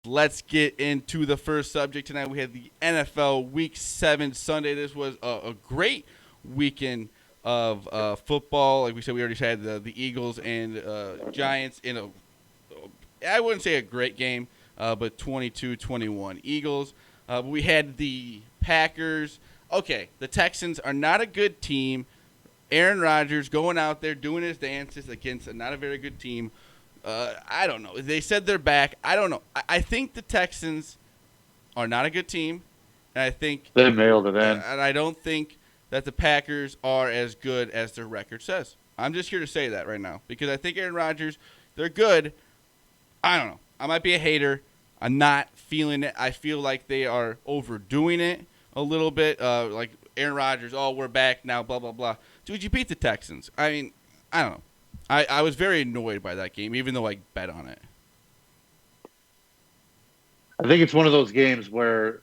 Let's get into the first subject tonight. We had the NFL Week 7 Sunday. This was a great weekend of football. Like we said, we already had the Eagles and Giants in a, I wouldn't say a great game, but 22-21 Eagles. We had the Packers. Okay, the Texans are not a good team. Aaron Rodgers going out there doing his dances against not a very good team. I don't know. They said they're back. I don't know. I think the Texans are not a good team, and I think they mailed it in. And I don't think that the Packers are as good as their record says. I'm just here to say that right now because I think Aaron Rodgers, they're good. I don't know. I might be a hater. I'm not feeling it. I feel like they are overdoing it a little bit. Like Aaron Rodgers, oh, we're back now, blah, blah, blah. Dude, you beat the Texans. I mean, I don't know. I was very annoyed by that game, even though I bet on it. I think it's one of those games where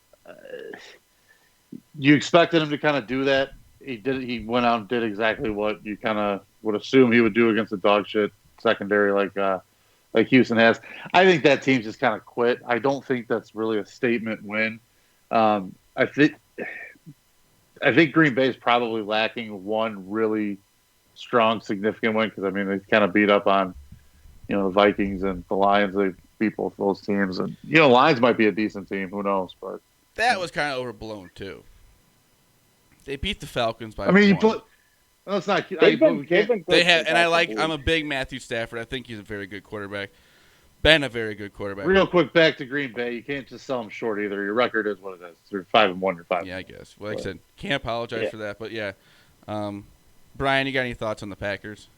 you expected him to kind of do that. He did. He went out and did exactly what you kind of would assume he would do against a dog shit secondary like Houston has. I think that team just kind of quit. I don't think that's really a statement win. I think Green Bay is probably lacking one really strong, significant win because, I mean, they kind of beat up on, the Vikings and the Lions. They beat both those teams. And, Lions might be a decent team. Who knows? But that was kind of overblown, too. They beat the Falcons by one. No, it's not. They have, and I'm a big Matthew Stafford. I think he's a very good quarterback. Been a very good quarterback. Real quick, back to Green Bay. You can't just sell them short either. Your record is what it is. You're 5-1. You're 5. Yeah, I guess. Well, like I said, can't apologize for that. But yeah, Brian, you got any thoughts on the Packers?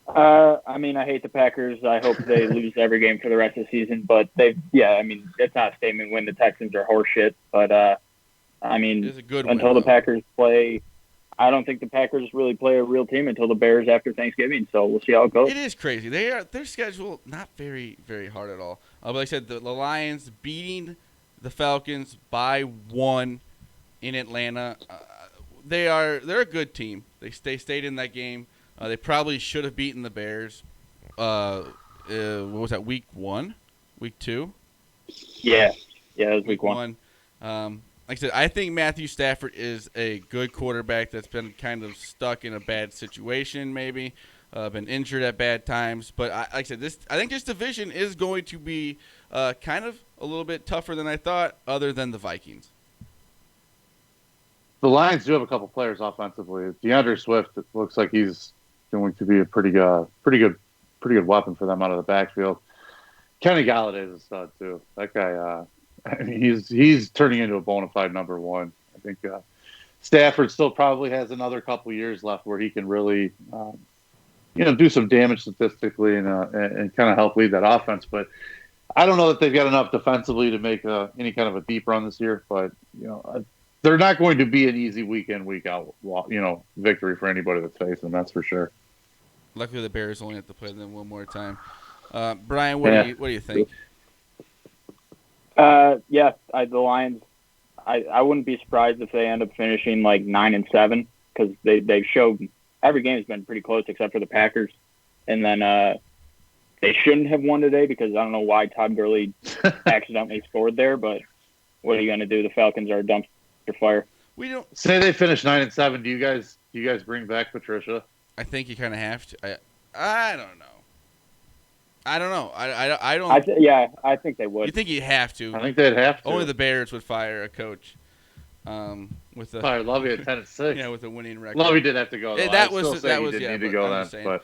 I mean, I hate the Packers. I hope they lose every game for the rest of the season. But I mean, it's not a statement when the Texans are horseshit. But I mean, until the Packers play. I don't think the Packers really play a real team until the Bears after Thanksgiving, so we'll see how it goes. It is crazy. Their schedule not very, very hard at all. But like I said, the Lions beating the Falcons by 1 in Atlanta. They're a good team. They stayed in that game. They probably should have beaten the Bears. What was that? Week 1, week 2? Yeah, it was week 1. Like I said, I think Matthew Stafford is a good quarterback that's been kind of stuck in a bad situation, maybe been injured at bad times. But like I said, I think this division is going to be kind of a little bit tougher than I thought, other than the Vikings. The Lions do have a couple players offensively. DeAndre Swift, it looks like he's going to be a pretty good weapon for them out of the backfield. Kenny Galladay is a stud too. That guy. I mean, he's turning into a bona fide number one. I think Stafford still probably has another couple years left where he can really, do some damage statistically and kind of help lead that offense. But I don't know that they've got enough defensively to make any kind of a deep run this year. But they're not going to be an easy week in, week out, victory for anybody that's facing them. That's for sure. Luckily, the Bears only have to play them one more time. Brian, what do you think? The Lions. I wouldn't be surprised if they end up finishing like 9-7 because they've showed every game has been pretty close except for the Packers, and then they shouldn't have won today because I don't know why Todd Gurley accidentally scored there. But what are you going to do? The Falcons are a dumpster fire. We don't say they finish 9-7. Do you guys bring back Patricia? I think you kind of have to. I don't know. I don't know. I don't. I think they would. You think you have to? I think they'd have to. Only the Bears would fire a coach. With the fire Lovey at 10-6. Yeah, with a winning record. Lovey did have to go. That was need to go then. But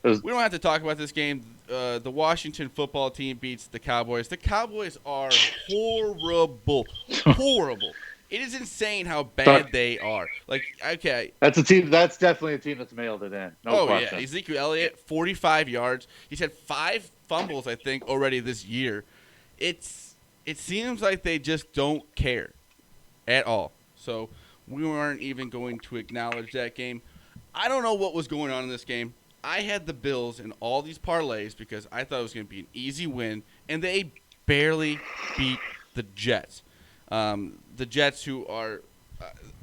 we don't have to talk about this game. The Washington football team beats the Cowboys. The Cowboys are horrible, horrible. It is insane how bad they are. Like, okay. That's a team. That's definitely a team that's mailed it in. No question. Yeah. Ezekiel Elliott, 45 yards. He's had 5 fumbles, I think, already this year. It seems like they just don't care at all. So we weren't even going to acknowledge that game. I don't know what was going on in this game. I had the Bills in all these parlays because I thought it was going to be an easy win, and they barely beat the Jets. The Jets, who are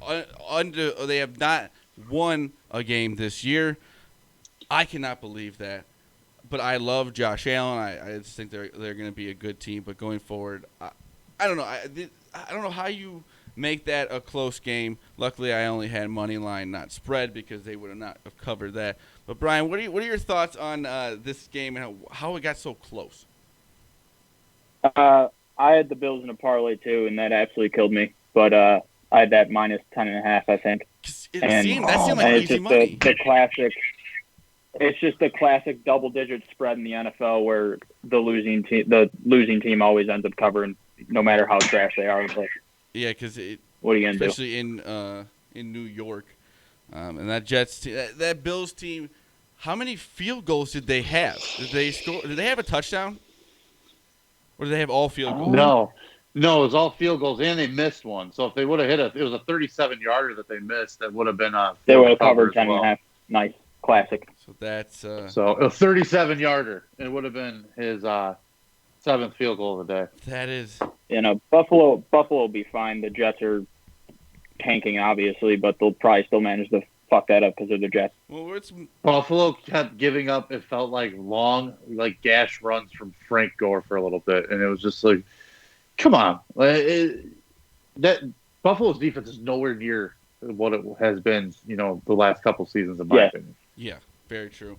they have not won a game this year. I cannot believe that. but I love Josh Allen. I just think they're going to be a good team. But going forward, I don't know. I don't know how you make that a close game. Luckily, I only had money line, not spread, because they would have not have covered that. But Brian, what are your thoughts on this game and how it got so close? I had the Bills in a parlay too, and that absolutely killed me. But I had that minus 10.5, I think. That seemed like easy money. The classic. It's just the classic double-digit spread in the NFL where the losing team always ends up covering, no matter how trash they are. But yeah, because what are you gonna do? Especially in New York, and that Jets that Bills team. How many field goals did they have? Did they score? Did they have a touchdown? Or did they have all field goals? No, it was all field goals, and they missed one. So if they would have hit it was a 37-yarder that they missed. That would have been they would have covered 10.5. Nice, classic. So that's so a 37-yarder. It would have been his 7th field goal of the day. That is. Buffalo will be fine. The Jets are tanking, obviously, but they'll probably still manage to fuck that up because of the Jets. Well, Buffalo kept giving up. It felt like long, gash runs from Frank Gore for a little bit, and it was just like, come on, that Buffalo's defense is nowhere near what it has been, the last couple seasons, in my opinion. Yeah, very true.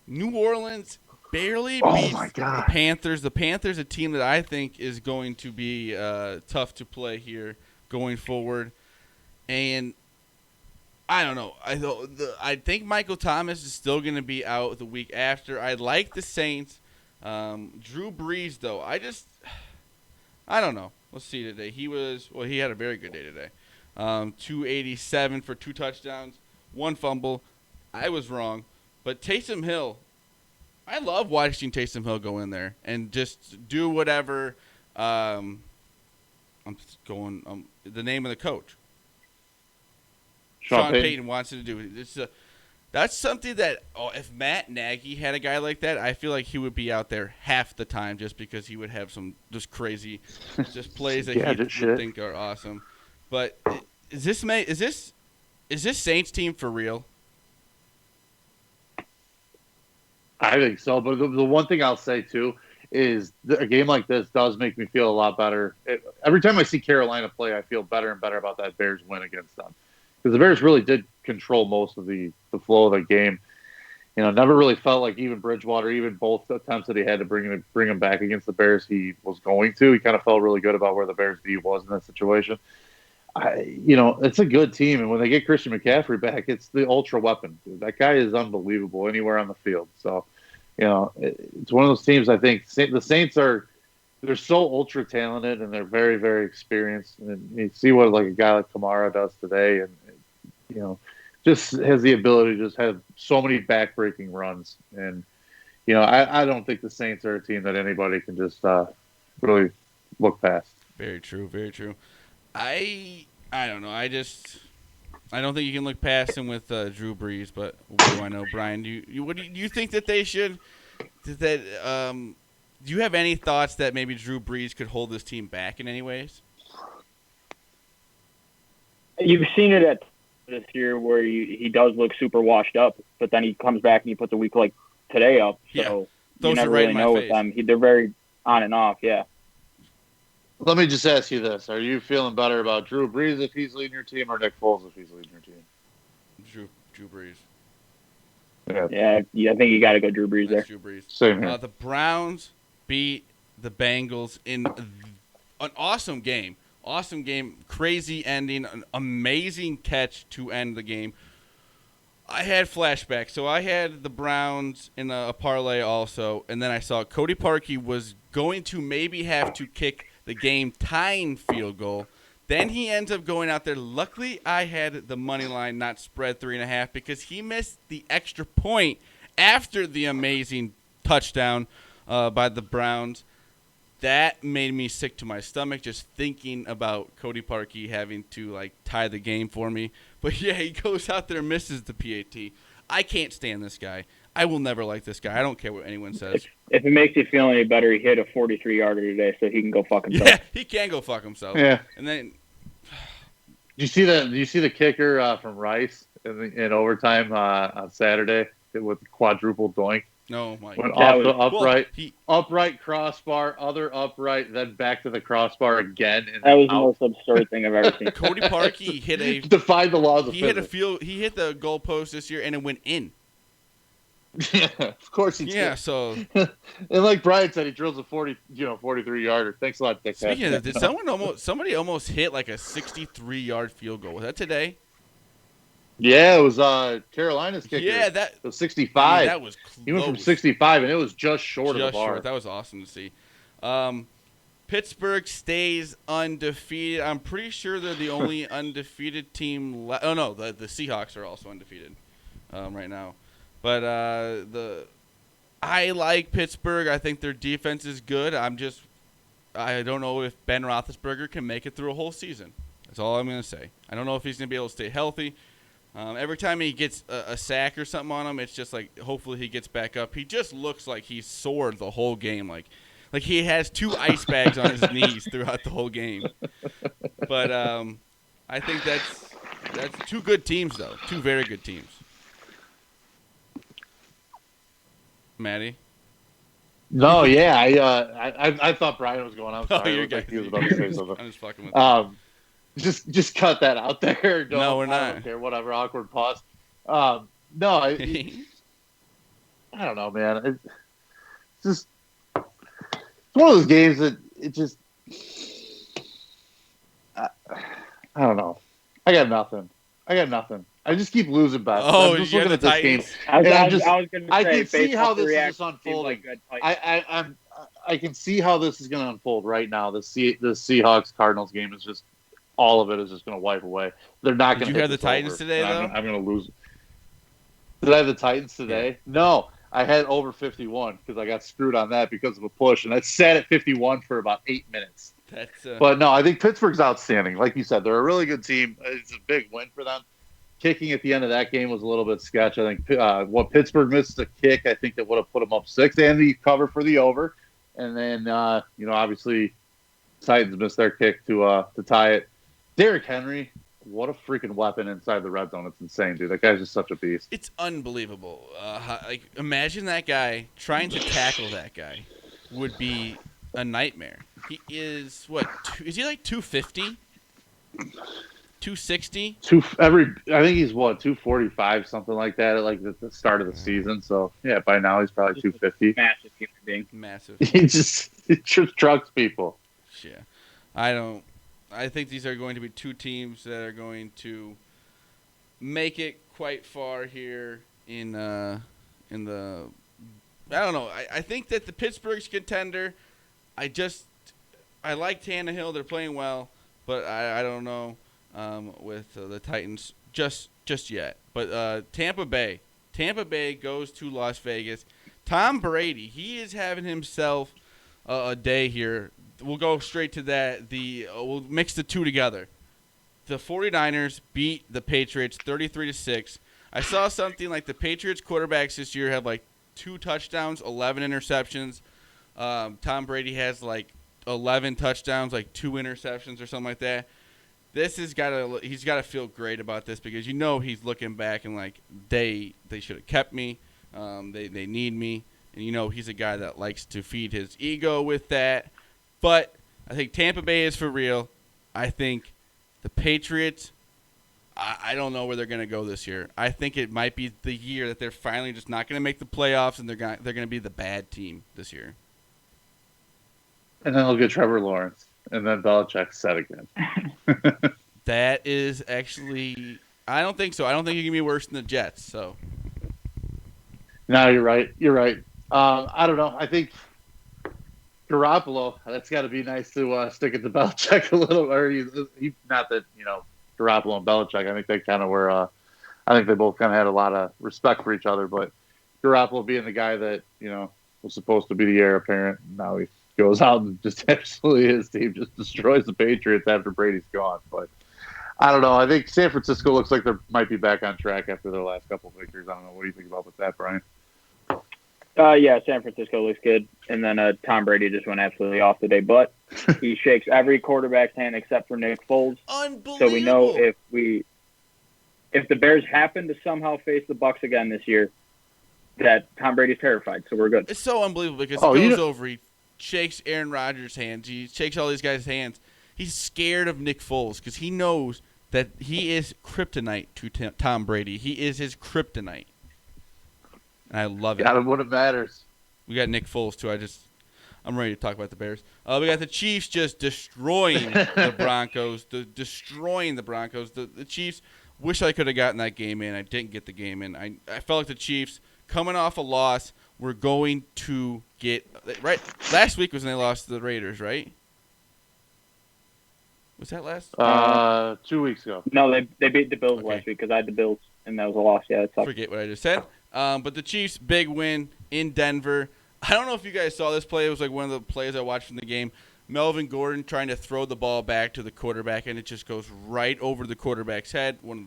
New Orleans barely Oh beats my God. the Panthers. The Panthers, a team that I think is going to be tough to play here going forward, and I don't know. I think Michael Thomas is still going to be out the week after. I like the Saints. Drew Brees, though, I don't know. Let's see today. He had a very good day today. 287 for 2 touchdowns, 1 fumble. I was wrong. But Taysom Hill, I love watching Taysom Hill go in there and just do whatever. The name of the coach. Sean Payton wants to do. That's something that if Matt Nagy had a guy like that, I feel like he would be out there half the time just because he would have some just crazy just plays that he would think are awesome. But is this Saints team for real? I think so. But the one thing I'll say too is a game like this does make me feel a lot better. Every time I see Carolina play, I feel better and better about that Bears win against them. Because the Bears really did control most of the flow of the game. Never really felt like even Bridgewater, even both attempts that he had to bring him back against the Bears, he was going to. He kind of felt really good about where the Bears D was in that situation. It's a good team, and when they get Christian McCaffrey back, it's the ultra weapon. That guy is unbelievable anywhere on the field. So, it's one of those teams. I think the Saints they're so ultra talented and they're very, very experienced. And you see what a guy like Kamara does today, and just has the ability to just have so many back-breaking runs. And I don't think the Saints are a team that anybody can just really look past. Very true. Very true. I don't know. I don't think you can look past him with Drew Brees. But what do I know, Brian? Do you think that they should? Do you have any thoughts that maybe Drew Brees could hold this team back in any ways? You've seen it at this year where he does look super washed up, but then he comes back and he puts a week like today up. So you never really know with them. They're very on and off. Yeah. Let me just ask you this: are you feeling better about Drew Brees if he's leading your team, or Nick Foles if he's leading your team? Drew Brees. Yeah, I think you got to go Drew Brees there. Drew Brees. Same here. The Browns beat the Bengals in an awesome game. Awesome game, crazy ending, an amazing catch to end the game. I had flashbacks. So I had the Browns in a parlay also, and then I saw Cody Parkey was going to maybe have to kick the game-tying field goal. Then he ends up going out there. Luckily, I had the money line, not spread 3.5, because he missed the extra point after the amazing touchdown by the Browns. That made me sick to my stomach just thinking about Cody Parkey having to tie the game for me. But yeah, he goes out there and misses the PAT. I can't stand this guy. I will never like this guy. I don't care what anyone says. If it makes you feel any better, he hit a 43-yarder today, so he can go fuck himself. Yeah, he can go fuck himself. Yeah. And then, do you see the kicker from Rice in overtime on Saturday? with quadruple doink. No, my Went That off the was- upright, he upright crossbar, other upright, then back to the crossbar again. And That was the out. most absurd thing I've ever seen. Cody Parkey hit a Defied the laws of he hit a physics. he hit the goalpost this year and it went in. Yeah, of course he Yeah, did. so And like Brian said, he drills a 43 yarder. Thanks a lot, Dick. speaking of that, did somebody almost hit like a 63-yard field goal? Was that today? Yeah, it was Carolina's kicker. Yeah, that It was 65. that was close. He went from 65, and it was just short of the Just bar. short. That was awesome to see. Pittsburgh stays undefeated. I'm pretty sure they're the only undefeated team. Oh no, the Seahawks are also undefeated right now. But I like Pittsburgh. I think their defense is good. I don't know if Ben Roethlisberger can make it through a whole season. That's all I'm going to say. I don't know if he's going to be able to stay healthy. Every time he gets a sack or something on him, it's just like hopefully he gets back up. He just looks like he's sore the whole game, like he has 2 ice bags on his knees throughout the whole game. But I think that's 2 good teams though, 2 very good teams. Maddie? No, yeah, I thought Brian was going. I'm Oh, sorry. you're It looked like good. he was about to say something. I'm just fucking with you. Just cut that out there. No, we're I not. don't care. Whatever. Awkward pause. No, I don't know, man. It's just it's one of those games that it just. I don't know. I got nothing. I just keep losing bets. Oh, I'm just you looking had at the this game. Titans. I was, And I I'm was, just- I was going to say, I can see based how off the this is reaction, just seems unfolding. like good Titans. I can see how this is going to unfold right now. The Seahawks Cardinals game is just all of it is just going to wipe away. They're not Did going to. you have the Titans today, though? I'm going to lose. Did I have the Titans today? No, I had over 51 because I got screwed on that because of a push, and I sat at 51 for about 8 minutes. That's But no, I think Pittsburgh's outstanding. Like you said, they're a really good team. It's a big win for them. Kicking at the end of that game was a little bit sketch. I think what Pittsburgh missed the kick, I think that would have put them up 6 and the cover for the over. And then, obviously, Titans missed their kick to tie it. Derrick Henry, what a freaking weapon inside the red zone. It's insane, dude. That guy's just such a beast. It's unbelievable. Imagine that guy trying to tackle that guy would be a nightmare. He is is he like 250? 260? I think he's 245, something like that at like the start of the season. So yeah, by now he's probably 250. Massive human being. Massive. He just trucks people. Yeah. I think these are going to be 2 teams that are going to make it quite far here in the I don't know. I think that the Pittsburgh's contender. I like Tannehill. They're playing well, but I don't know with the Titans just yet. But Tampa Bay goes to Las Vegas. Tom Brady, he is having himself a day here. We'll go straight to that. We'll mix the 2 together. The 49ers beat the Patriots 33-6. I saw something like the Patriots quarterbacks this year have like 2 touchdowns, 11 interceptions. Tom Brady has like 11 touchdowns, like 2 interceptions or something like that. He's got to feel great about this because he's looking back and like they should have kept me. They need me, and he's a guy that likes to feed his ego with that. But I think Tampa Bay is for real. I think the Patriots, I don't know where they're going to go this year. I think it might be the year that they're finally just not going to make the playoffs, and they're going to be the bad team this year. And then they'll get Trevor Lawrence, and then Belichick's set again. That is actually, I don't think so. I don't think it can be worse than the Jets. So. No, you're right. I don't know. I think Garoppolo, that's got to be nice to stick it to Belichick a little. Or not that, Garoppolo and Belichick, I think they kind of were, I think they both kind of had a lot of respect for each other. But Garoppolo being the guy that, was supposed to be the heir apparent, now he goes out and just absolutely his team just destroys the Patriots after Brady's gone. But I don't know. I think San Francisco looks like they might be back on track after their last couple of victories. I don't know. What do you think about with that, Brian? Yeah, San Francisco looks good. And then Tom Brady just went absolutely off today. But he shakes every quarterback's hand except for Nick Foles. Unbelievable. So we know if the Bears happen to somehow face the Bucs again this year, that Tom Brady's terrified, so we're good. It's so unbelievable because Oh, he goes over, he shakes Aaron Rodgers' hands, he shakes all these guys' hands. He's scared of Nick Foles because he knows that he is kryptonite to Tom Brady. He is his kryptonite. And I love it. Got him when it matters. We got Nick Foles, too. I'm ready to talk about the Bears. We got the Chiefs just destroying the Broncos. Destroying the Broncos. The Chiefs, wish I could have gotten that game in. I didn't get the game in. I felt like the Chiefs, coming off a loss, were going to get – right. Last week was when they lost to the Raiders, right? Was that last? 2 weeks ago. No, they beat the Bills Okay. last week because I had the Bills, and that was a loss. Yeah, it sucked. Forget what I just said. But the Chiefs, big win in Denver. I don't know if you guys saw this play. It was like one of the plays I watched from the game. Melvin Gordon trying to throw the ball back to the quarterback, and it just goes right over the quarterback's head. One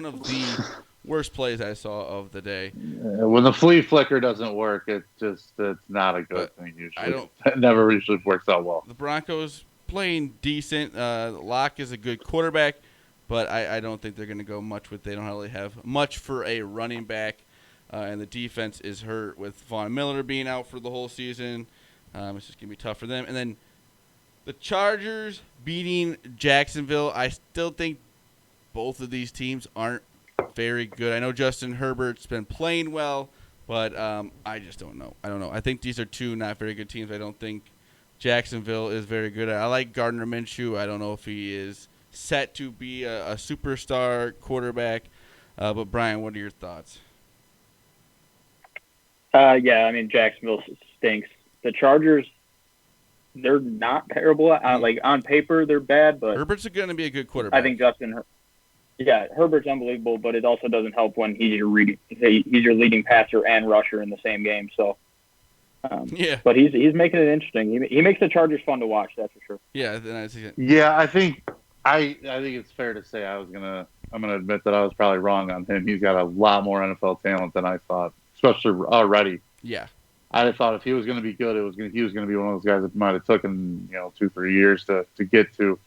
of the worst plays I saw of the day. When the flea flicker doesn't work, it's not a good thing usually. It never usually works out well. The Broncos playing decent. Locke is a good quarterback, but I don't think they're going to go much with. They don't really have much for a running back. And the defense is hurt with Von Miller being out for the whole season. It's just going to be tough for them. And then the Chargers beating Jacksonville. I still think both of these teams aren't very good. I know Justin Herbert's been playing well, but I just don't know. I don't know. I think these are two not very good teams. I don't think Jacksonville is very good. I like Gardner Minshew. I don't know if he is set to be a superstar quarterback. But, Brian, what are your thoughts? Yeah, I mean, Jacksonville stinks. The Chargers, they're not terrible. Like, on paper, they're bad, but Herbert's going to be a good quarterback. I think Herbert's unbelievable, but it also doesn't help when he's your leading passer and rusher in the same game. So, yeah. But he's making it interesting. He makes the Chargers fun to watch. That's for sure. Yeah, then I see it. Yeah, I think it's fair to say I'm gonna admit that I was probably wrong on him. He's got a lot more NFL talent than I thought, especially already. Yeah. I thought if he was going to be good, he was going to be one of those guys that might have taken 2-3 years to get to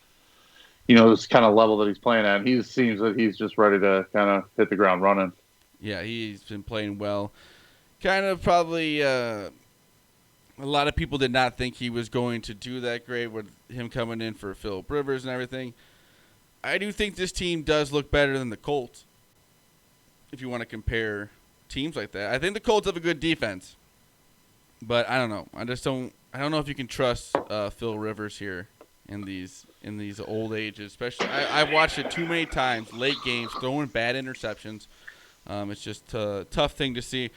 this kind of level that he's playing at. And he seems that he's just ready to kind of hit the ground running. Yeah, he's been playing well. Kind of probably a lot of people did not think he was going to do that great with him coming in for Phillip Rivers and everything. I do think this team does look better than the Colts, if you want to compare teams like that. I think the Colts have a good defense, but I don't know. I don't know if you can trust Phil Rivers here in these old ages. Especially, I've watched it too many times, late games, throwing bad interceptions. It's just a tough thing to see.